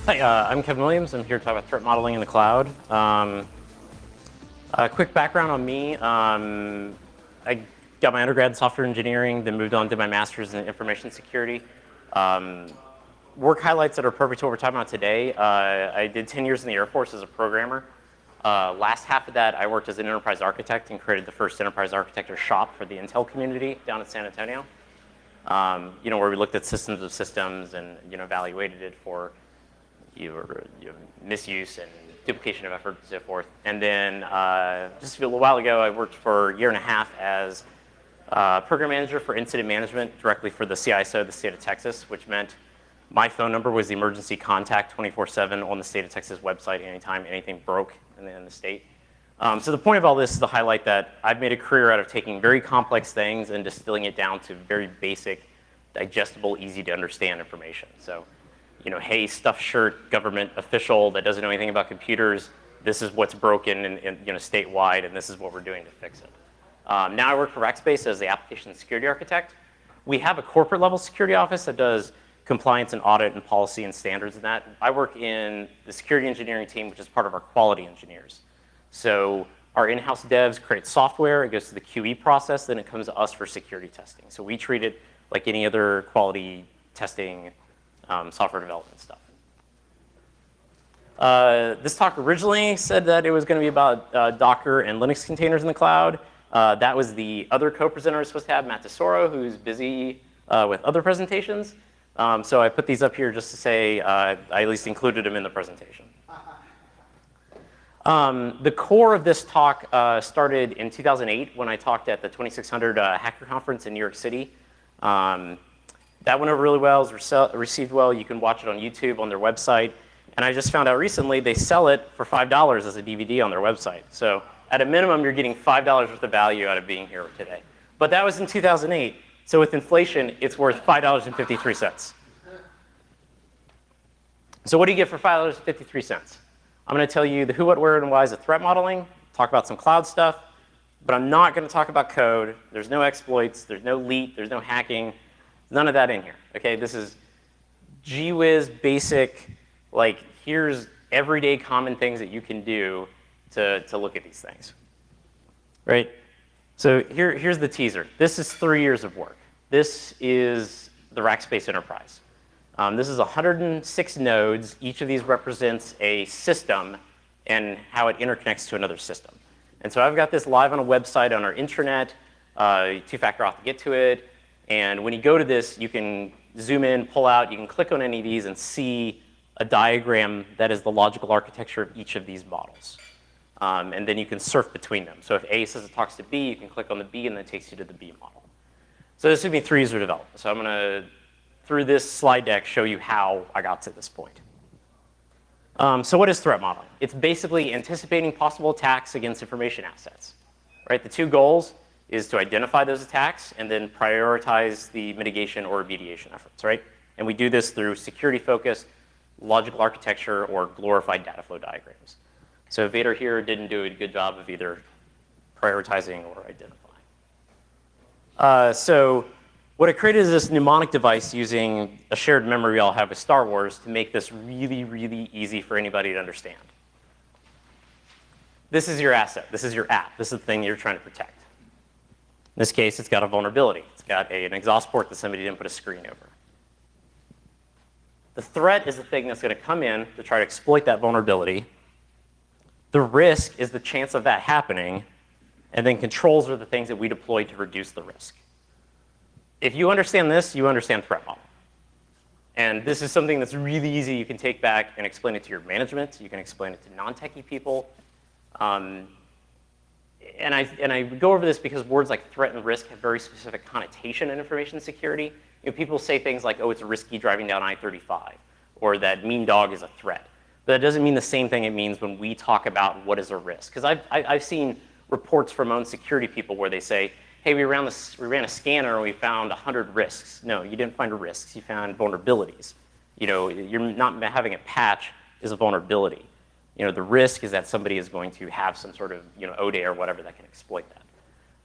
Hi, I'm Kevin Williams. I'm here to talk about threat modeling in the cloud. A quick background on me. I got my undergrad in software engineering, then moved on to my master's in information security. Work highlights that are perfect to what we're talking about today. I did 10 years in the Air Force as a programmer. Last half of that, I worked as an enterprise architect and created the first enterprise architecture shop for the Intel community down in San Antonio. Where we looked at systems of systems and evaluated it for misuse and duplication of effort and so forth. And then just a little while ago, I worked for a year and a half as program manager for incident management directly for the CISO of the state of Texas, which meant my phone number was the emergency contact 24/7 on the state of Texas website anytime anything broke in the state. So the point of all this is to highlight that I've made a career out of taking very complex things and distilling it down to very basic, digestible, easy to understand information. So, hey, stuffed shirt government official that doesn't know anything about computers, this is what's broken in statewide, and this is what we're doing to fix it. Now I work for Rackspace as the application security architect. We have a corporate level security office that does compliance and audit and policy and standards and that. I work in the security engineering team, which is part of our quality engineers. So our in-house devs create software, it goes to the QE process, then it comes to us for security testing. So we treat it like any other quality testing software development stuff. This talk originally said that it was going to be about Docker and Linux containers in the cloud. That was the other co-presenter I was supposed to have, Matt Tesoro, who's busy with other presentations. So I put these up here just to say I at least included him in the presentation. The core of this talk started in 2008 when I talked at the 2600 Hacker Conference in New York City. That went over really well, it was received well. You can watch it on YouTube on their website. And I just found out recently they sell it for $5 as a DVD on their website. So at a minimum, you're getting $5 worth of value out of being here today. But that was in 2008. So with inflation, it's worth $5.53. So what do you get for $5.53? I'm going to tell you the who, what, where, and whys of threat modeling, talk about some cloud stuff, but I'm not going to talk about code. There's no exploits, there's no leak, there's no hacking, none of that in here. Okay, this is gee whiz basic, like here's everyday common things that you can do to look at these things, right? So here's the teaser. This is 3 years of work. This is the Rackspace Enterprise. This is 106 nodes. Each of these represents a system and how it interconnects to another system. And so I've got this live on a website on our intranet, two-factor auth to get to it. And when you go to this, you can zoom in, pull out, you can click on any of these and see a diagram that is the logical architecture of each of these models. And then you can surf between them. So if A says it talks to B, you can click on the B and then it takes you to the B model. So this would be 3 years of development. So I'm going to, through this slide deck, show you how I got to this point. So what is threat modeling? It's basically anticipating possible attacks against information assets. Right? The two goals is to identify those attacks and then prioritize the mitigation or remediation efforts. Right? And we do this through security-focused logical architecture or glorified data flow diagrams. So Vader here didn't do a good job of either prioritizing or identifying. So what I created is this mnemonic device using a shared memory we all have with Star Wars to make this really, really easy for anybody to understand. This is your asset. This is your app. This is the thing you're trying to protect. In this case, it's got a vulnerability. It's got an exhaust port that somebody didn't put a screen over. The threat is the thing that's going to come in to try to exploit that vulnerability. The risk is the chance of that happening. And then controls are the things that we deploy to reduce the risk. If you understand this, you understand threat model. And this is something that's really easy. You can take back and explain it to your management. You can explain it to non-techie people. And I go over this because words like threat and risk have very specific connotation in information security. People say things like, oh, it's risky driving down I-35, or that mean dog is a threat. But that doesn't mean the same thing it means when we talk about what is a risk. Because I've seen reports from own security people where they say, hey, we ran a scanner and we found 100 risks. No, you didn't find risks. You found vulnerabilities. You're not having a patch is a vulnerability. The risk is that somebody is going to have some sort of ODA or whatever that can exploit that.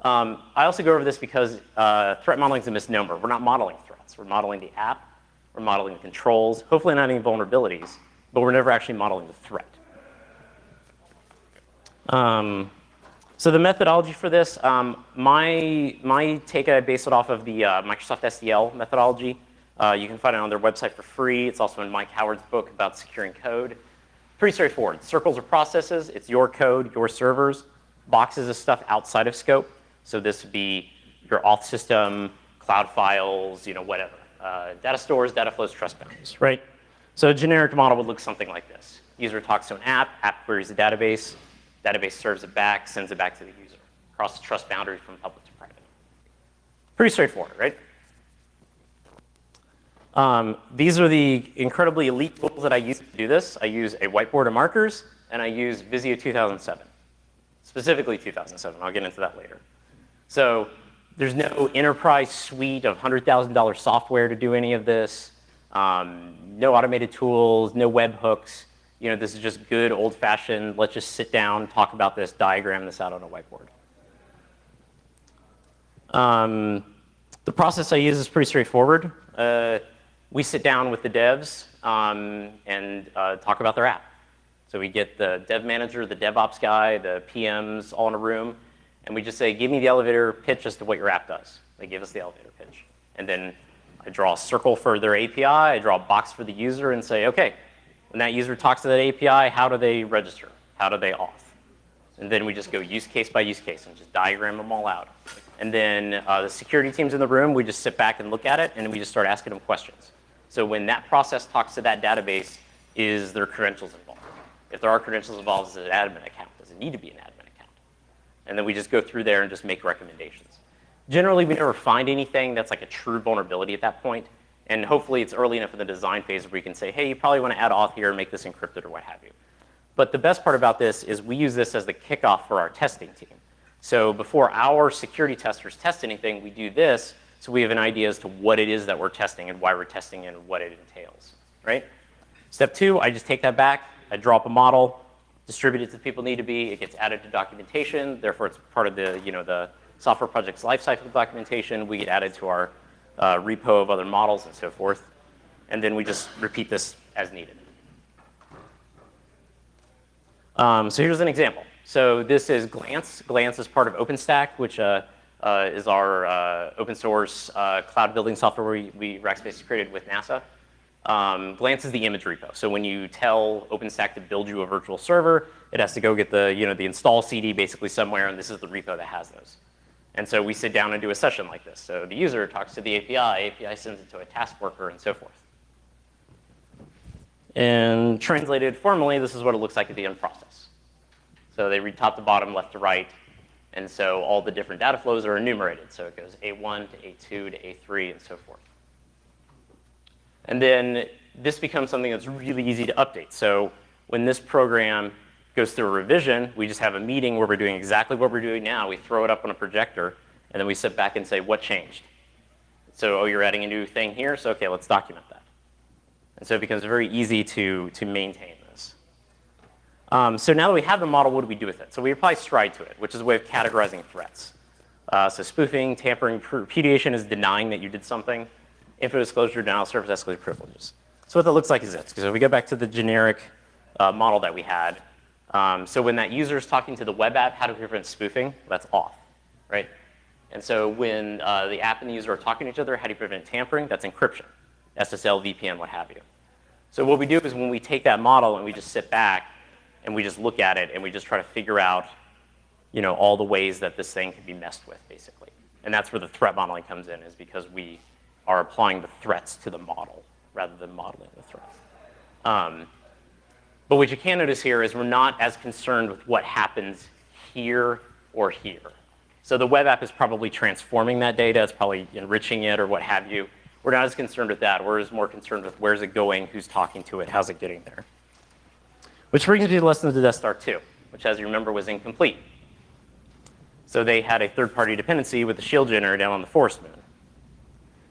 I also go over this because threat modeling is a misnomer. We're not modeling threats. We're modeling the app. We're modeling the controls. Hopefully not any vulnerabilities. but we're never actually modeling the threat. So the methodology for this, my take, I base it off of the Microsoft SDL methodology. You can find it on their website for free. It's also in Mike Howard's book about securing code. Pretty straightforward. Circles are processes. It's your code, your servers. Boxes is stuff outside of scope. So this would be your auth system, cloud files, whatever. Data stores, data flows, trust boundaries, right? So a generic model would look something like this. User talks to an app queries a database serves it back, sends it back to the user. Across the trust boundary from public to private. Pretty straightforward, right? These are the incredibly elite tools that I use to do this. I use a whiteboard of markers, and I use Visio 2007. Specifically 2007. I'll get into that later. So there's no enterprise suite of $100,000 software to do any of this. No automated tools, no webhooks. This is just good old-fashioned, let's just sit down, talk about this, diagram this out on a whiteboard. The process I use is pretty straightforward. We sit down with the devs and talk about their app. So we get the dev manager, the DevOps guy, the PMs all in a room, and we just say, give me the elevator pitch as to what your app does. They give us the elevator pitch. And then I draw a circle for their API, I draw a box for the user and say, okay, when that user talks to that API, how do they register? How do they auth? And then we just go use case by use case and just diagram them all out. And then the security teams in the room, we just sit back and look at it, and we just start asking them questions. So when that process talks to that database, is there credentials involved? If there are credentials involved, is it an admin account? Does it need to be an admin account? And then we just go through there and just make recommendations. Generally, we never find anything that's like a true vulnerability at that point. And hopefully, it's early enough in the design phase where we can say, hey, you probably want to add auth here and make this encrypted or what have you. But the best part about this is we use this as the kickoff for our testing team. So before our security testers test anything, we do this so we have an idea as to what it is that we're testing and why we're testing it and what it entails, right? Step 2, I just take that back, I draw up a model, distribute it to the people need to be, it gets added to documentation, therefore it's part of the, the software project's lifecycle documentation, we get added to our repo of other models and so forth, and then we just repeat this as needed. So here's an example. So this is Glance. Glance is part of OpenStack, which is our open source cloud building software Rackspace created with NASA. Glance is the image repo. So when you tell OpenStack to build you a virtual server, it has to go get the, the install CD basically somewhere, and this is the repo that has those. And so we sit down and do a session like this. So the user talks to the API sends it to a task worker, and so forth. And translated formally, this is what it looks like at the end process. So they read top to bottom, left to right, and so all the different data flows are enumerated. So it goes A1 to A2 to A3 and so forth. And then this becomes something that's really easy to update. So when this program goes through a revision, we just have a meeting where we're doing exactly what we're doing now. We throw it up on a projector, and then we sit back and say, what changed? So, oh, you're adding a new thing here? So, okay, let's document that. And so it becomes very easy to maintain this. So now that we have the model, what do we do with it? So we apply stride to it, which is a way of categorizing threats. So spoofing, tampering, repudiation is denying that you did something. Info disclosure, denial of service, escalated privileges. So what that looks like is this. So if we go back to the generic model that we had, so when that user is talking to the web app, how do we prevent spoofing? That's off, right? And so when the app and the user are talking to each other, how do you prevent tampering? That's encryption, SSL, VPN, what have you. So what we do is when we take that model and we just sit back and we just look at it and we just try to figure out, all the ways that this thing can be messed with, basically. And that's where the threat modeling comes in, is because we are applying the threats to the model rather than modeling the threats. But what you can notice here is we're not as concerned with what happens here or here. So the web app is probably transforming that data. It's probably enriching it or what have you. We're not as concerned with that. We're as more concerned with where's it going, who's talking to it, how's it getting there. Which brings me to the lesson of the Death Star 2, which, as you remember, was incomplete. So they had a third-party dependency with the shield generator down on the forest moon.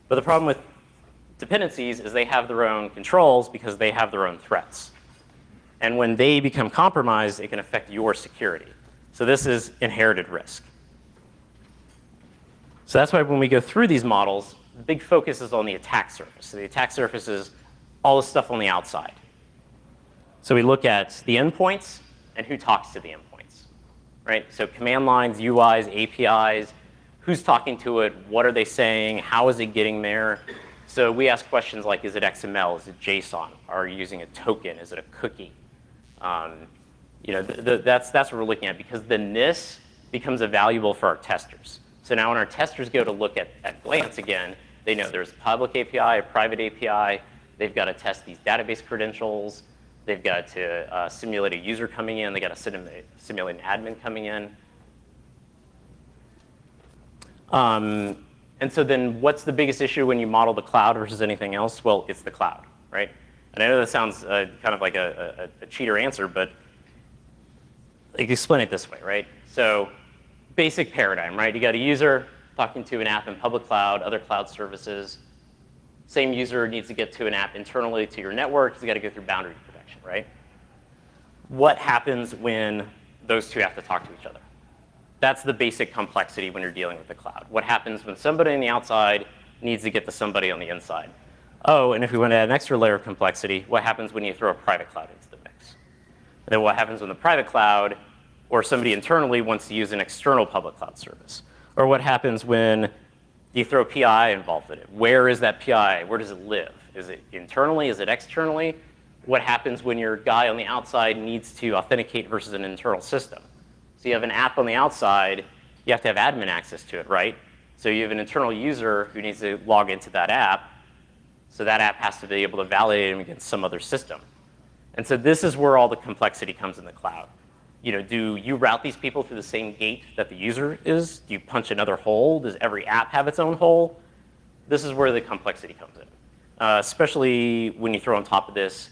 But the problem with dependencies is they have their own controls because they have their own threats. And when they become compromised, it can affect your security. So this is inherited risk. So that's why when we go through these models, the big focus is on the attack surface. So the attack surface is all the stuff on the outside. So we look at the endpoints and who talks to the endpoints, right? So command lines, UIs, APIs, who's talking to it, what are they saying, how is it getting there? So we ask questions like, is it XML, is it JSON, are you using a token, is it a cookie? That's what we're looking at, because then this becomes valuable for our testers. So now when our testers go to look at Glance again, they know there's a public API, a private API, they've got to test these database credentials, they've got to simulate a user coming in, they've got to simulate an admin coming in. And so then what's the biggest issue when you model the cloud versus anything else? Well, it's the cloud, right? And I know that sounds kind of like a cheater answer, but explain it this way, right? So basic paradigm, right? You got a user talking to an app in public cloud, other cloud services. Same user needs to get to an app internally to your network. He's got to go through boundary protection, right? What happens when those two have to talk to each other? That's the basic complexity when you're dealing with the cloud. What happens when somebody on the outside needs to get to somebody on the inside? Oh, and if we want to add an extra layer of complexity, what happens when you throw a private cloud into the mix? And then what happens when the private cloud or somebody internally wants to use an external public cloud service? Or what happens when you throw PI involved in it? Where is that PI? Where does it live? Is it internally? Is it externally? What happens when your guy on the outside needs to authenticate versus an internal system? So you have an app on the outside, you have to have admin access to it, right? So you have an internal user who needs to log into that app, so that app has to be able to validate them against some other system. And so this is where all the complexity comes in the cloud. Do you route these people through the same gate that the user is? Do you punch another hole? Does every app have its own hole? This is where the complexity comes in, especially when you throw on top of this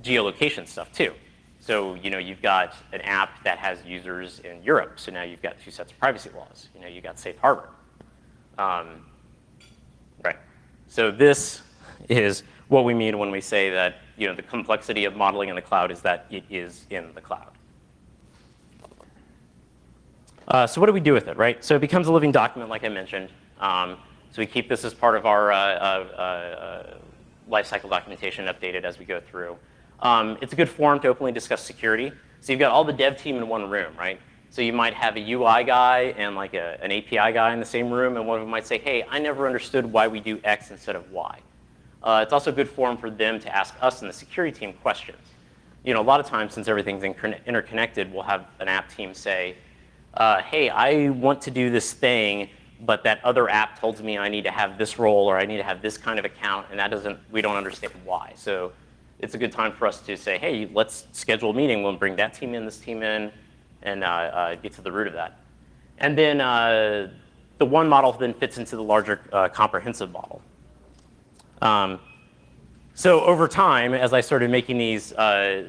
geolocation stuff too. So you've got an app that has users in Europe, so now you've got two sets of privacy laws. You've got safe harbor. Right. So this is what we mean when we say that the complexity of modeling in the cloud is that it is in the cloud. So what do we do with it, right? So it becomes a living document, like I mentioned. So we keep this as part of our lifecycle documentation, updated as we go through. It's a good forum to openly discuss security. So you've got all the dev team in one room, right? So you might have a UI guy and like an API guy in the same room, and one of them might say, hey, I never understood why we do X instead of Y. It's also a good forum for them to ask us and the security team questions. A lot of times, since everything's interconnected, we'll have an app team say, hey, I want to do this thing, but that other app told me I need to have this role or I need to have this kind of account, and we don't understand why. So it's a good time for us to say, hey, let's schedule a meeting. We'll bring that team in, this team in, and get to the root of that. And then the one model then fits into the larger comprehensive model. So over time, as I started making these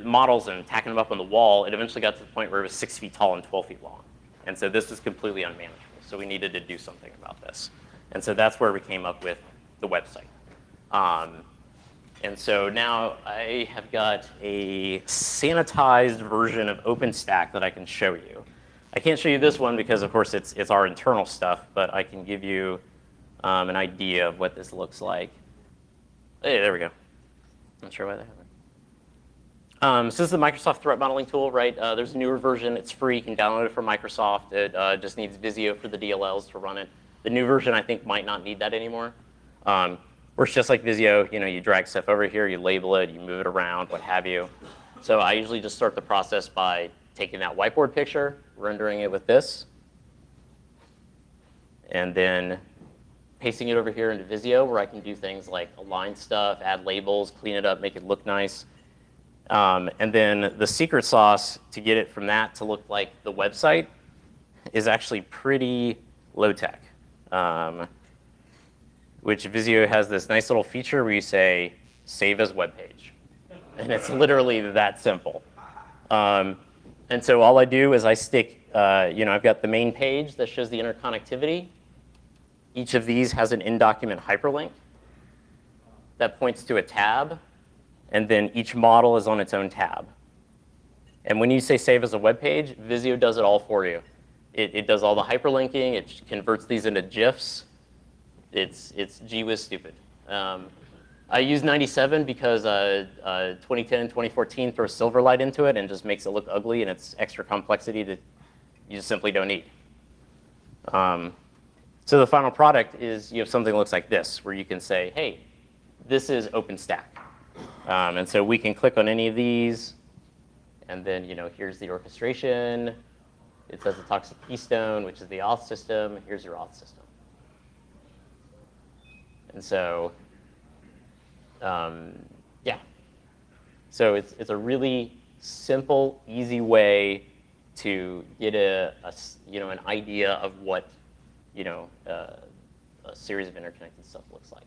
models and tacking them up on the wall, it eventually got to the point where it was 6 feet tall and 12 feet long. And so this was completely unmanageable. So we needed to do something about this. And so that's where we came up with the website. And so now I have got a sanitized version of OpenStack that I can show you. I can't show you this one because, of course, it's our internal stuff, but I can give you an idea of what this looks like. Hey, there we go. Not sure why that happened. So this is the Microsoft threat modeling tool, right? There's a newer version. It's free. You can download it from Microsoft. It just needs Visio for the DLLs to run it. The new version, I think, might not need that anymore. Works just like Visio. You drag stuff over here, you label it, you move it around, what have you. So I usually just start the process by taking that whiteboard picture, rendering it with this, and then pasting it over here into Visio, where I can do things like align stuff, add labels, clean it up, make it look nice. And then the secret sauce to get it from that to look like the website is actually pretty low tech. Which Visio has this nice little feature where you say, save as web page. And it's literally that simple. And so all I do is I stick, I've got the main page that shows the interconnectivity. Each of these has an in-document hyperlink that points to a tab. And then each model is on its own tab. And when you say save as a web page, Visio does it all for you. It does all the hyperlinking. It converts these into GIFs. It's gee whiz stupid. I use 97 because 2010 and 2014 throws Silverlight into it and just makes it look ugly, and it's extra complexity that you just simply don't need. So the final product is you have something that looks like this, where you can say, hey, this is OpenStack. And so we can click on any of these, and then here's the orchestration. It says it talks to Keystone, which is the auth system. Here's your auth system. And so, yeah. So it's a really simple, easy way to get an idea of what a series of interconnected stuff looks like.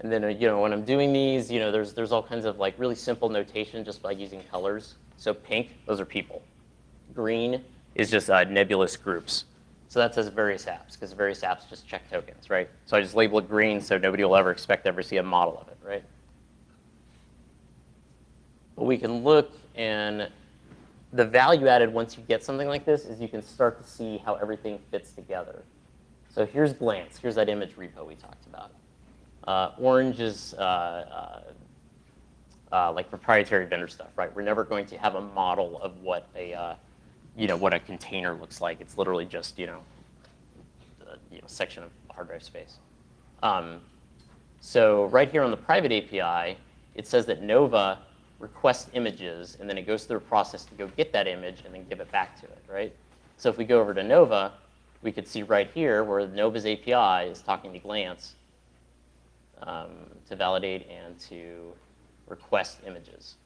And then when I'm doing these, there's all kinds of like really simple notation just by using colors. So pink, those are people. Green is just nebulous groups. So that says various apps, because various apps just check tokens, right? So I just label it green so nobody will ever expect to ever see a model of it, right? But we can look, and the value added once you get something like this is you can start to see how everything fits together. So here's Glance. Here's that image repo we talked about. Orange is like proprietary vendor stuff, right? We're never going to have a model of what a what a container looks like. It's literally just a section of hard drive space. So right here on the private API, it says that Nova requests images, and then it goes through a process to go get that image and then give it back to it, right? So if we go over to Nova, we could see right here where Nova's API is talking to Glance to validate and to request images.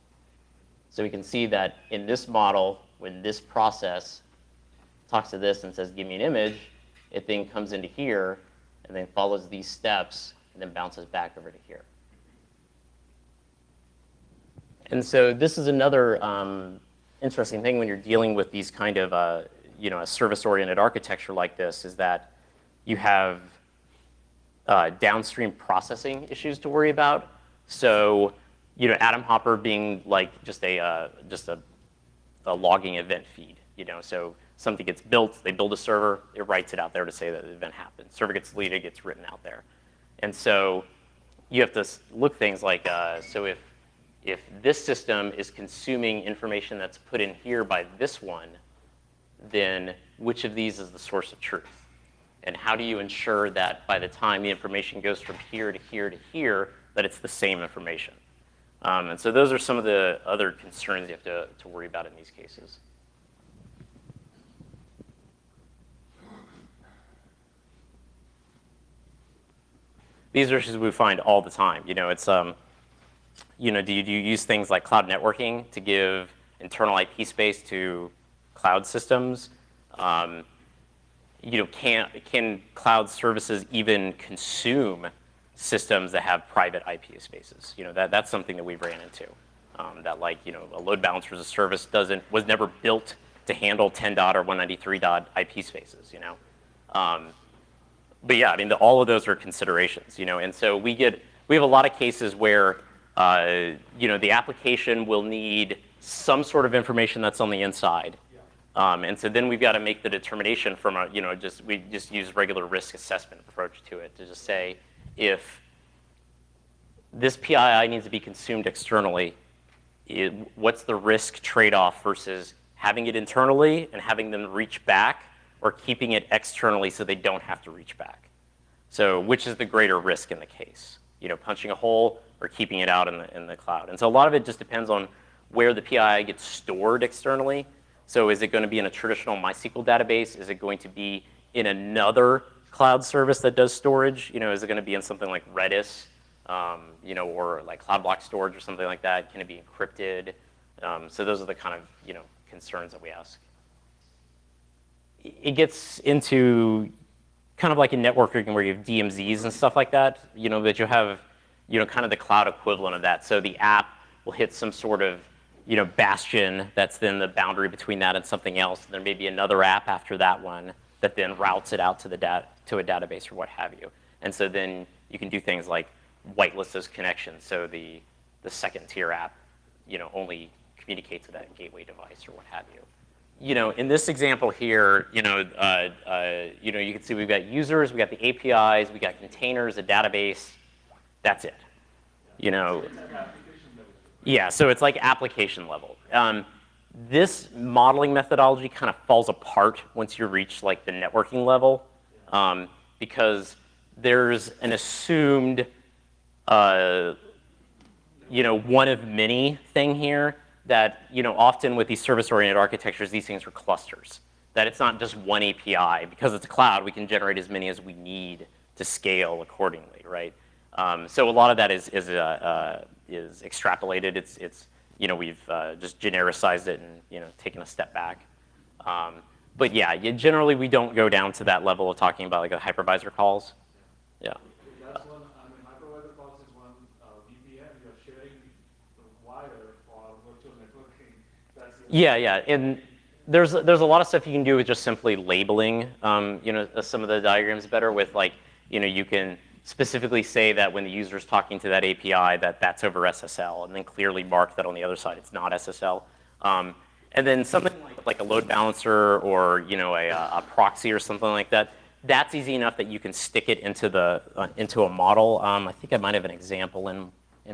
So we can see that in this model, when this process talks to this and says, give me an image, it then comes into here and then follows these steps and then bounces back over to here. And so this is another interesting thing when you're dealing with these kind of a service-oriented architecture like this, is that you have downstream processing issues to worry about. So Atom Hopper being like just a logging event feed. So something gets built, they build a server, it writes it out there to say that the event happened. Server gets deleted, it gets written out there. And so you have to look things like, so if this system is consuming information that's put in here by this one, then which of these is the source of truth? And how do you ensure that by the time the information goes from here to here to here, that it's the same information? And so those are some of the other concerns you have to worry about in these cases. These are issues we find all the time. It's do you use things like cloud networking to give internal IP space to cloud systems? Can cloud services even consume systems that have private IP spaces? That's something that we've ran into. That a load balancer as a service was never built to handle 10 dot or 193 dot IP spaces. But yeah, all of those are considerations. And so we have a lot of cases where the application will need some sort of information that's on the inside. And so then we've got to make the determination from we just use regular risk assessment approach to it to just say, if this PII needs to be consumed externally, what's the risk trade-off versus having it internally and having them reach back, or keeping it externally so they don't have to reach back? So which is the greater risk in the case? Punching a hole or keeping it out in the cloud? And so a lot of it just depends on where the PII gets stored externally. So is it going to be in a traditional MySQL database? Is it going to be in another cloud service that does storage? Is it going to be in something like Redis, or like Cloud Block Storage or something like that? Can it be encrypted? So those are the kind of concerns that we ask. It gets into kind of like in networking where you have DMZs and stuff like that. That you have kind of the cloud equivalent of that. So the app will hit some sort of bastion that's then the boundary between that and something else. And there may be another app after that one that then routes it out to a database or what have you. And so then you can do things like whitelist those connections. So the second tier app only communicates with that gateway device or what have you. in this example here, you can see we've got users, we got the APIs, we got containers, a database. That's it. Yeah, so it's like application level. This modeling methodology kind of falls apart once you reach like the networking level, because there's an assumed, one of many thing here that, often with these service-oriented architectures, these things are clusters. That it's not just one API. Because it's a cloud, we can generate as many as we need to scale accordingly, right? So a lot of that is extrapolated. We've just genericized it and taken a step back. But yeah, generally we don't go down to that level of talking about like the hypervisor calls. Yeah. That's one. Hypervisor calls is one VPN. You're sharing the wire for virtual networking. Yeah, and there's a lot of stuff you can do with just simply labeling, some of the diagrams better with like, you can specifically say that when the user is talking to that API that's over SSL, and then clearly mark that on the other side it's not SSL. And then something like a load balancer or a proxy or something like that, that's easy enough that you can stick it into a model. I think I might have an example in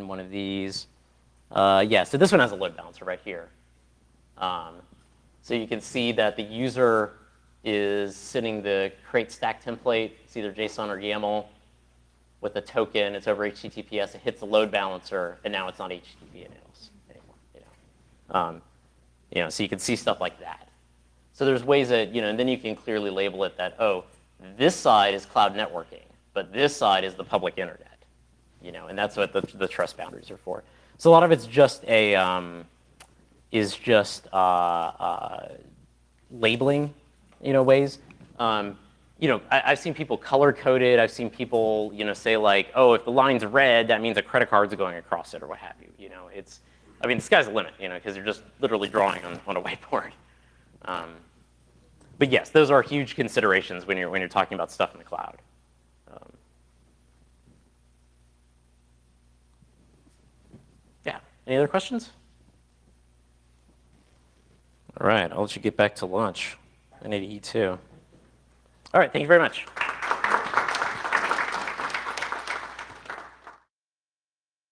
one of these. Yeah, so this one has a load balancer right here. So you can see that the user is sending the create stack template. It's either JSON or YAML with a token. It's over HTTPS. It hits the load balancer, and now it's not HTTP anymore. So you can see stuff like that. So there's ways that, and then you can clearly label it that, oh, this side is cloud networking, but this side is the public internet. And that's what the trust boundaries are for. So a lot of it's just labeling, ways. I've seen people color code it. I've seen people, say like, oh, if the line's red, that means a credit card's going across it or what have you. The sky's the limit, because you're just literally drawing on a whiteboard. But yes, those are huge considerations when you're talking about stuff in the cloud. Yeah. Any other questions? All right, I'll let you get back to lunch. I need to eat too. All right, thank you very much.